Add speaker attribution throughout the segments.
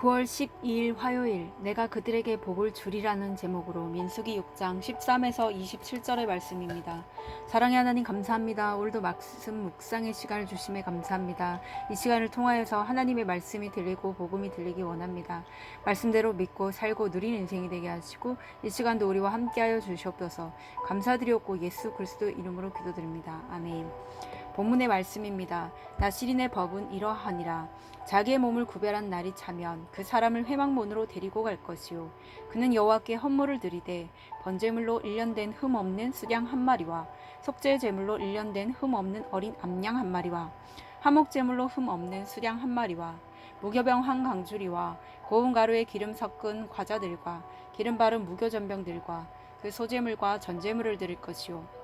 Speaker 1: 9월 12일 화요일 내가 그들에게 복을 주리라는 제목으로 민수기 6장 13에서 27절의 말씀입니다. 사랑의 하나님 감사합니다. 오늘도 말씀 묵상의 시간을 주심에 감사합니다. 이 시간을 통하여서 하나님의 말씀이 들리고 복음이 들리기 원합니다. 말씀대로 믿고 살고 누린 인생이 되게 하시고 이 시간도 우리와 함께하여 주시옵소서. 감사드리옵고 예수 그리스도 이름으로 기도드립니다. 아멘. 본문의 말씀입니다. 나시린의 법은 이러하니라. 자기의 몸을 구별한 날이 차면 그 사람을 회막문으로 데리고 갈 것이요. 그는 여호와께 헌물을 드리되 번제물로 1년 된 흠 없는 수양 한 마리와 속죄 제물로 1년 된 흠 없는 어린 암양 한 마리와 화목 제물로 흠 없는 수양 한 마리와 무교병 한 강주리와 고운 가루에 기름 섞은 과자들과 기름 바른 무교 전병들과 그 소제물과 전제물을 드릴 것이요.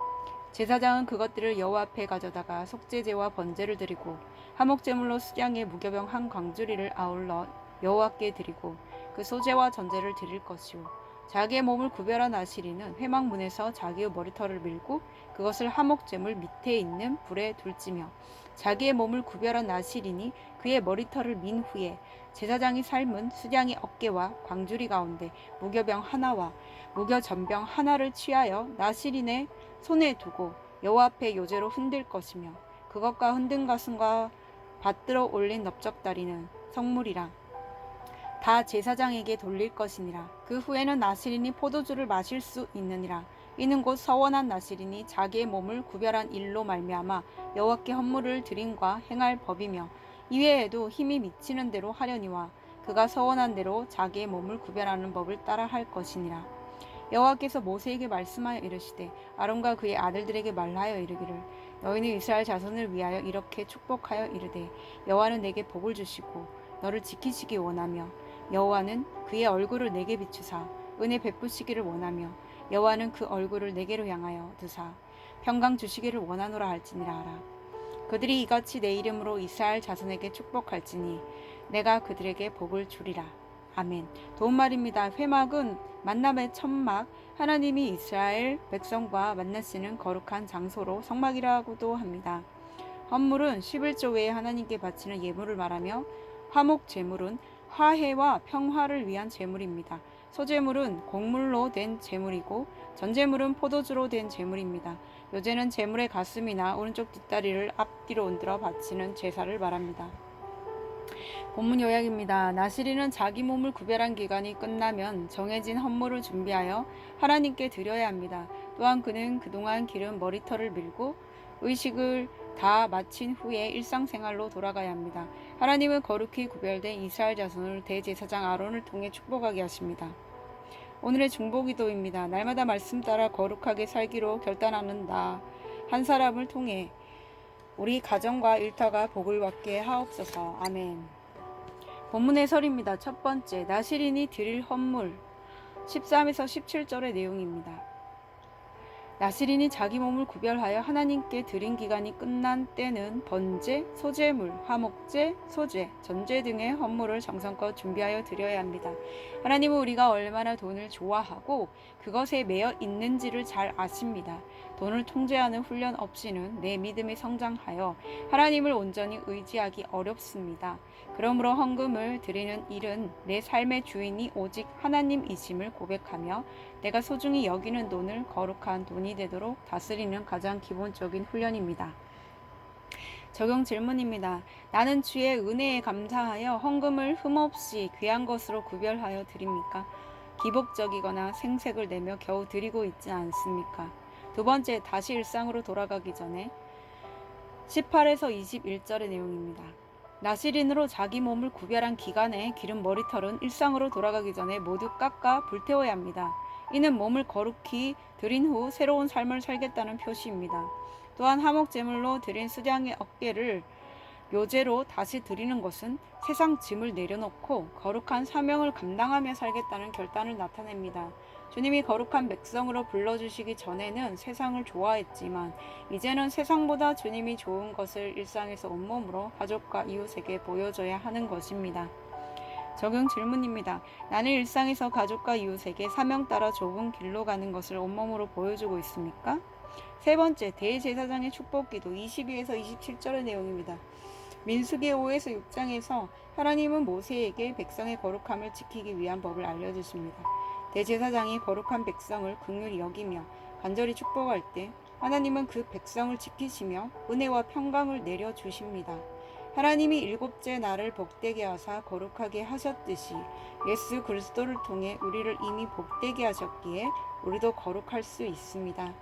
Speaker 1: 제사장은 그것들을 여호와 앞에 가져다가 속죄제와 번제를 드리고 화목제물로 수양의 무교병 한 광주리를 아울러 여호와께 드리고 그 소제와 전제를 드릴 것이요. 자기의 몸을 구별한 아시리는 회막문에서 자기의 머리털을 밀고 그것을 화목제물 밑에 있는 불에 둘지며 자기의 몸을 구별한 아시리니 그의 머리털을 민 후에 제사장이 삶은 수양의 어깨와 광주리 가운데 무교병 하나와 무교전병 하나를 취하여 나시린의 손에 두고 여호와 앞에 요제로 흔들 것이며 그것과 흔든 가슴과 받들어 올린 넓적다리는 성물이라 다 제사장에게 돌릴 것이니라. 그 후에는 나시린이 포도주를 마실 수 있느니라. 이는 곧 서원한 나시린이 자기의 몸을 구별한 일로 말미암아 여호와께 헌물을 드림과 행할 법이며 이외에도 힘이 미치는 대로 하려니와 그가 서원한 대로 자기의 몸을 구별하는 법을 따라 할 것이니라. 여호와께서 모세에게 말씀하여 이르시되 아론과 그의 아들들에게 말하여 이르기를 너희는 이스라엘 자손을 위하여 이렇게 축복하여 이르되 여호와는 내게 복을 주시고 너를 지키시기 원하며 여호와는 그의 얼굴을 내게 비추사 은혜 베푸시기를 원하며 여호와는 그 얼굴을 내게로 향하여 드사 평강 주시기를 원하노라 할지니라 하라. 그들이 이같이 내 이름으로 이스라엘 자손에게 축복할지니 내가 그들에게 복을 주리라. 아멘. 도움말입니다. 회막은 만남의 천막, 하나님이 이스라엘 백성과 만나시는 거룩한 장소로 성막이라고도 합니다. 헌물은 11조 외에 하나님께 바치는 예물을 말하며 화목 제물은 화해와 평화를 위한 제물입니다. 소제물은 곡물로 된 제물이고 전제물은 포도주로 된 제물입니다. 요제는 제물의 가슴이나 오른쪽 뒷다리를 앞뒤로 흔들어 바치는 제사를 말합니다. 본문 요약입니다. 나시린은 자기 몸을 구별한 기간이 끝나면 정해진 헌물을 준비하여 하나님께 드려야 합니다. 또한 그는 그동안 기른 머리털을 밀고 의식을 다 마친 후에 일상생활로 돌아가야 합니다. 하나님은 거룩히 구별된 이스라엘 자손을 대제사장 아론을 통해 축복하게 하십니다. 오늘의 중보기도입니다. 날마다 말씀 따라 거룩하게 살기로 결단하는 나 한 사람을 통해 우리 가정과 일터가 복을 받게 하옵소서. 아멘. 본문의 설입니다. 첫 번째, 나시린이 드릴 헌물 13에서 17절의 내용입니다. 나시린이 자기 몸을 구별하여 하나님께 드린 기간이 끝난 때는 번제, 소제물, 화목제, 소제, 전제 등의 헌물을 정성껏 준비하여 드려야 합니다. 하나님은 우리가 얼마나 돈을 좋아하고 그것에 매여 있는지를 잘 아십니다. 돈을 통제하는 훈련 없이는 내 믿음이 성장하여 하나님을 온전히 의지하기 어렵습니다. 그러므로 헌금을 드리는 일은 내 삶의 주인이 오직 하나님이심을 고백하며 내가 소중히 여기는 돈을 거룩한 돈이 되도록 다스리는 가장 기본적인 훈련입니다. 적용 질문입니다. 나는 주의 은혜에 감사하여 헌금을 흠없이 귀한 것으로 구별하여 드립니까? 기복적이거나 생색을 내며 겨우 드리고 있지 않습니까? 두 번째, 다시 일상으로 돌아가기 전에 18에서 21절의 내용입니다. 나시린으로 자기 몸을 구별한 기간에 기른 머리털은 일상으로 돌아가기 전에 모두 깎아 불태워야 합니다. 이는 몸을 거룩히 드린 후 새로운 삶을 살겠다는 표시입니다. 또한 화목제물로 드린 수양의 어깨를 요제로 다시 드리는 것은 세상 짐을 내려놓고 거룩한 사명을 감당하며 살겠다는 결단을 나타냅니다. 주님이 거룩한 백성으로 불러주시기 전에는 세상을 좋아했지만 이제는 세상보다 주님이 좋은 것을 일상에서 온몸으로 가족과 이웃에게 보여줘야 하는 것입니다. 적용 질문입니다. 나는 일상에서 가족과 이웃에게 사명 따라 좁은 길로 가는 것을 온몸으로 보여주고 있습니까? 세 번째, 대제사장의 축복기도 22에서 27절의 내용입니다. 민수기 5에서 6장에서 하나님은 모세에게 백성의 거룩함을 지키기 위한 법을 알려주십니다. 대제사장이 거룩한 백성을 긍휼히 여기며 간절히 축복할 때 하나님은 그 백성을 지키시며 은혜와 평강을 내려주십니다. 하나님이 일곱째 날을 복되게 하사 거룩하게 하셨듯이 예수 그리스도를 통해 우리를 이미 복되게 하셨기에 우리도 거룩할 수 있습니다.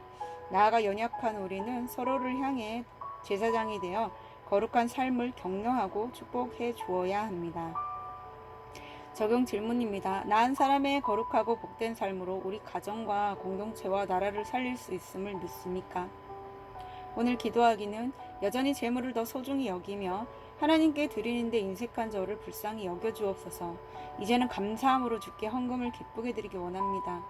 Speaker 1: 나아가 연약한 우리는 서로를 향해 제사장이 되어 거룩한 삶을 격려하고 축복해 주어야 합니다. 적용 질문입니다. 나 한 사람의 거룩하고 복된 삶으로 우리 가정과 공동체와 나라를 살릴 수 있음을 믿습니까? 오늘 기도하기는 여전히 재물을 더 소중히 여기며 하나님께 드리는데 인색한 저를 불쌍히 여겨주옵소서. 이제는 감사함으로 주께 헌금을 기쁘게 드리기 원합니다.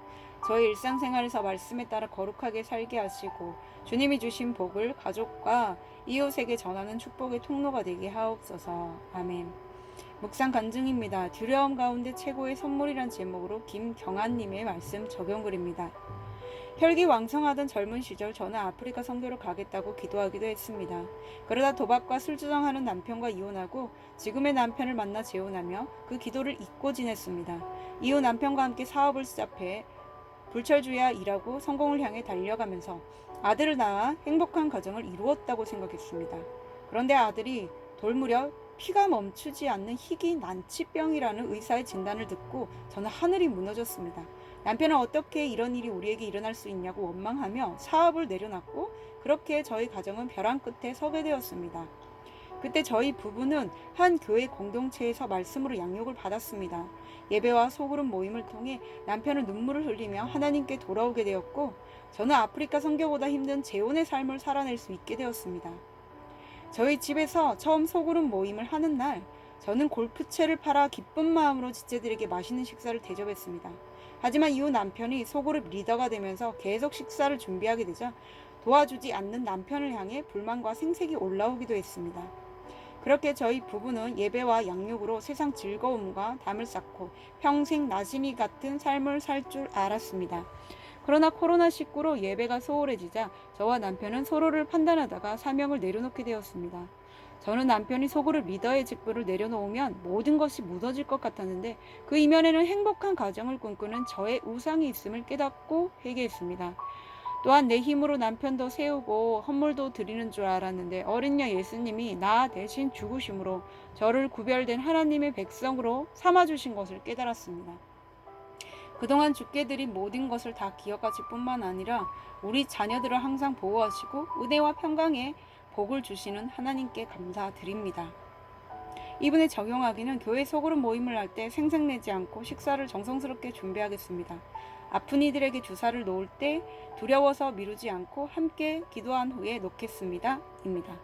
Speaker 1: 저의 일상생활에서 말씀에 따라 거룩하게 살게 하시고 주님이 주신 복을 가족과 이웃에게 전하는 축복의 통로가 되게 하옵소서. 아멘. 묵상 간증입니다. 두려움 가운데 최고의 선물이란 제목으로 김경아님의 말씀 적용글입니다. 혈기왕성하던 젊은 시절 저는 아프리카 선교를 가겠다고 기도하기도 했습니다. 그러다 도박과 술주정하는 남편과 이혼하고 지금의 남편을 만나 재혼하며 그 기도를 잊고 지냈습니다. 이후 남편과 함께 사업을 시작해 불철주야 일하고 성공을 향해 달려가면서 아들을 낳아 행복한 가정을 이루었다고 생각했습니다. 그런데 아들이 돌 무렵 피가 멈추지 않는 희귀 난치병이라는 의사의 진단을 듣고 저는 하늘이 무너졌습니다. 남편은 어떻게 이런 일이 우리에게 일어날 수 있냐고 원망하며 사업을 내려놨고 그렇게 저희 가정은 벼랑 끝에 서게 되었습니다. 그때 저희 부부는 한 교회 공동체에서 말씀으로 양육을 받았습니다. 예배와 소그룹 모임을 통해 남편은 눈물을 흘리며 하나님께 돌아오게 되었고 저는 아프리카 선교보다 힘든 재혼의 삶을 살아낼 수 있게 되었습니다. 저희 집에서 처음 소그룹 모임을 하는 날 저는 골프채를 팔아 기쁜 마음으로 지체들에게 맛있는 식사를 대접했습니다. 하지만 이후 남편이 소그룹 리더가 되면서 계속 식사를 준비하게 되자 도와주지 않는 남편을 향해 불만과 생색이 올라오기도 했습니다. 그렇게 저희 부부는 예배와 양육으로 세상 즐거움과 담을 쌓고 평생 나시니 같은 삶을 살 줄 알았습니다. 그러나 코로나19로 예배가 소홀해지자 저와 남편은 서로를 판단하다가 사명을 내려놓게 되었습니다. 저는 남편이 소그룹 리더의 직분을 내려놓으면 모든 것이 무너질 것 같았는데 그 이면에는 행복한 가정을 꿈꾸는 저의 우상이 있음을 깨닫고 회개했습니다. 또한 내 힘으로 남편도 세우고 헌물도 드리는 줄 알았는데 어린 양 예수님이 나 대신 죽으심으로 저를 구별된 하나님의 백성으로 삼아주신 것을 깨달았습니다. 그동안 주께 드린 모든 것을 다 기억하실 뿐만 아니라 우리 자녀들을 항상 보호하시고 은혜와 평강의 복을 주시는 하나님께 감사드립니다. 이분에 적용하기는 교회 소그룹 모임을 할 때 생색내지 않고 식사를 정성스럽게 준비하겠습니다. 아픈 이들에게 주사를 놓을 때 두려워서 미루지 않고 함께 기도한 후에 놓겠습니다. 입니다.